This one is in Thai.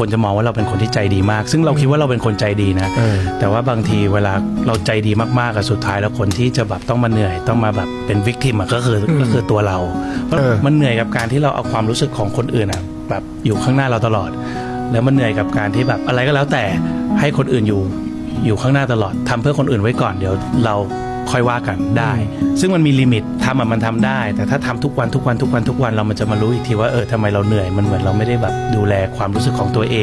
คนจะมองว่าเราเป็นคนที่ใจดีมากซึ่งเราคิดว่าเราเป็นคนใจดีนะแต่ว่าบางทีเวลาเราใจดีมากๆกับสุดท้ายแล้วคนที่จะแบบต้องมาเหนื่อยต้องมาแบบเป็นวิกติมก็คือตัวเราเพราะมันเหนื่อยกับการที่เราเอาความรู้สึกของคนอื่นแบบอยู่ข้างหน้าเราตลอดแล้วมันเหนื่อยกับการที่แบบอะไรก็แล้วแต่ให้คนอื่นอยู่ข้างหน้าตลอดทำเพื่อคนอื่นไว้ก่อนเดี๋ยวเราค่อยว่ากันได้ซึ่งมันมีลิมิตมันทำได้แต่ถ้าทำทุกวันเรามันจะมารู้อีกทีว่าทำไมเราเหนื่อยมันเหมือนเราไม่ได้แบบดูแลความรู้สึกของตัวเอง